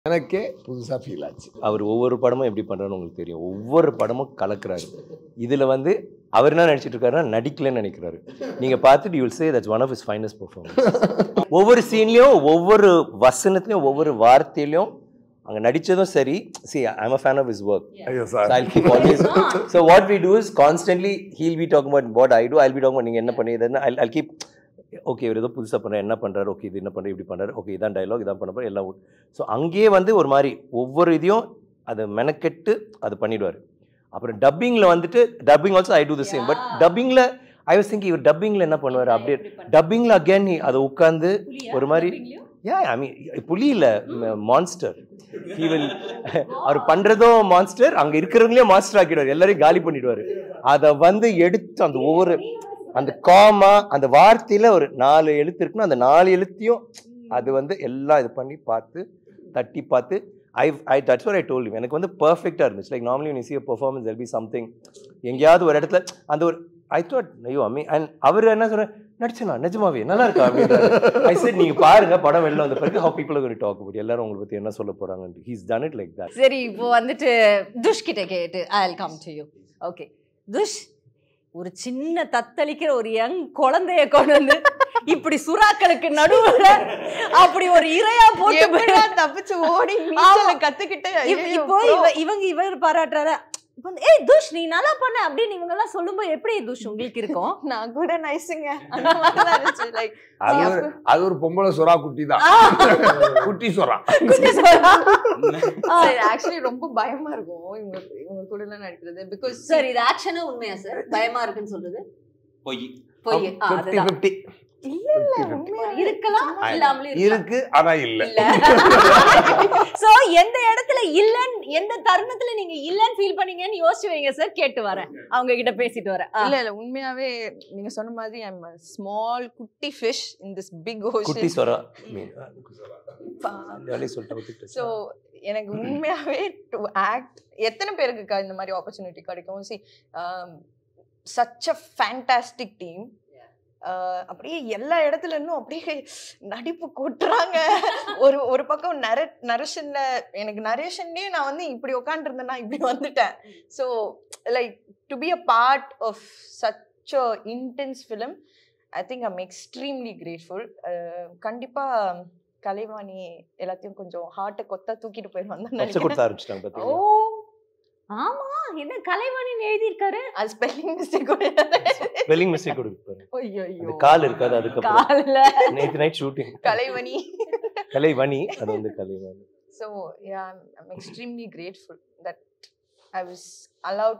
எனக்கே புதுசாக ஃபீல் ஆச்சு. அவர் ஒவ்வொரு படமும் எப்படி பண்ணுறான்னு உங்களுக்கு தெரியும். ஒவ்வொரு படமும் கலக்குறாரு. இதில் வந்து அவர் என்ன நினச்சிட்டு இருக்காருன்னா நடிக்கலன்னு நினைக்கிறாரு. நீங்கள் பார்த்துட்டு you will say that's one of his finest performance. ஒவ்வொரு சீன்லேயும் ஒவ்வொரு வசனத்துலையும் ஒவ்வொரு வார்த்தையிலையும் அங்கே நடித்ததும் சரி. See, I'm a fan of his work. Yes, So I'll keep always. So what we do is constantly he'll be talking about what I do. I'll be talking about நீங்கள் என்ன பண்ணி I'll keep okay இவர் ஏதோ புதுசாக பண்ணுறாரு, என்ன பண்ணுறாரு, okay இது என்ன பண்ணுறது, இப்படி பண்ணுறாரு, ஓகே இதான் டைலாக், இதான் பண்ண போகிற எல்லாம். ஸோ அங்கேயே வந்து ஒரு மாதிரி ஒவ்வொரு இதையும் அதை மெனக்கெட்டு அது பண்ணிவிடுவார். அப்புறம் டப்பிங்கில் வந்துட்டு dubbing also I do the same. But டப்பிங்கில் ஐ வாஸ் திங்கிங் இவர் டப்பிங்கில் என்ன பண்ணுவார் அப்படியே. டப்பிங்கில் அகேன் அதை உட்காந்து ஒரு மாதிரி ஐ மீன் புலி இல்லை மான்ஸ்டர். ஹீ வில் அவர் பண்ணுறதும் மான்ஸ்டர், அங்கே இருக்கிறவங்களே மான்ஸ்டர் ஆக்கிடுவார், எல்லாரையும் காலி பண்ணிடுவார். அதை வந்து எடுத்து அந்த ஒவ்வொரு அந்த காமா அந்த வார்த்தையில் ஒரு 4 எழுத்து இருக்குன்னா அந்த 4 எழுத்தையும் அது வந்து எல்லாம் இது பண்ணி பார்த்து தட்டி பார்த்து that's what I told him. எனக்கு வந்து பர்ஃபெக்டாக இருந்துச்சு. Like normally when you see a performance there'll be something எங்கேயாவது ஒரு இடத்துல அந்த ஒரு I thought ஐயோ அம்மி அண்ட் அவர் என்ன சொல்கிறேன் நடிச்சனா நிஜமாவே நல்லா இருக்கா அப்படின்றாரு. I said நீங்கள் பாருங்க படம் வெளில வந்த பிறகு how people are going to talk about எல்லாரும் உங்களை பற்றி என்ன சொல்ல போகிறாங்க. He's done it like that. சரி இப்போ வந்துட்டு துஷ் கிட்ட கேட்டு I'll come to you. Okay துஷ், ஒரு சின்ன தத்தளிக்கிற ஒரு யங் குழந்தைய கொண்டு வந்து இப்படி சுறாக்களுக்கு நடுவுல அப்படி ஒரு இரையா போட்டு தப்பிச்சு ஓடி கத்துக்கிட்டு இப்போ இவர் பாராட்டுறாரு. ஏய் துஷ் நீ நல்லா பண்ண அப்படின்னு இவங்க எல்லாம் சொல்லும்போது எப்படி துஷ் உங்களுக்கு இருக்கும்? நான் கூட நைஸுங்க. அது ஒரு பொம்பளை சொரா குட்டி தான், குட்டி சொரா. ஆக்சுவலி ரொம்ப பயமா இருக்கும் இவங்க கூட எல்லாம் நடிக்கிறது. பிகாஸ் சார் இது ஆக்ஷனா உண்மையா சார்? பயமா இருக்குன்னு சொல்றது பொய். பொய். 50-50 இருக்கலாம் இல்லாமலே இருக்கு, ஆனா இல்ல. சோ எந்த இடத்துல இல்லன்னு எந்த தருணத்துல நீங்க இல்லன்னு ஃபீல் பண்ணீங்கன்னு யோசிச்சு வைங்க சார், கேட்டு வரேன் அவங்க கிட்ட பேசிட்டு வரேன். இல்ல உண்மையாவே நீங்க சொன்ன மாதிரி ஐ அம் a small குட்டி fish in this big ocean. குட்டி சொரா சோ எனக்கு உண்மையாவே டு ஆக்ட் எத்தனை பேருக்கு இந்த மாதிரி ஆப்பர்ச்சுனிட்டி கிடைக்கும். see such a fantastic team. அப்படியே எல்லா இடத்துல இருந்தும் அப்படியே நடிப்பு கொட்டுறாங்க. ஒரு பக்கம் நரேஷன்ல எனக்கு நரேஷன்லயே நான் வந்து இப்படி உட்காந்துருந்தேன்னா இப்படி வந்துட்டேன். So like to be a part of such a intense film I think I'm extremely grateful. கண்டிப்பா கலைவாணி எல்லாத்தையும் கொஞ்சம் ஹார்ட்டை கொத்தா தூக்கிட்டு போயிடுவாங்க. ஓ ஆமா, என்ன கலைவாணின்னு எழுதி இருக்காரு? அது ஸ்பெல்லிங் மிஸ்டேக் கொடுப்பாரு. அந்த கால் இருக்காது, அதுக்கு கால்ல நேத்து நைட் ஷூட்டிங் கலைவாணி அது வந்து Kalaivani. So yeah, I'm extremely grateful that I was allowed to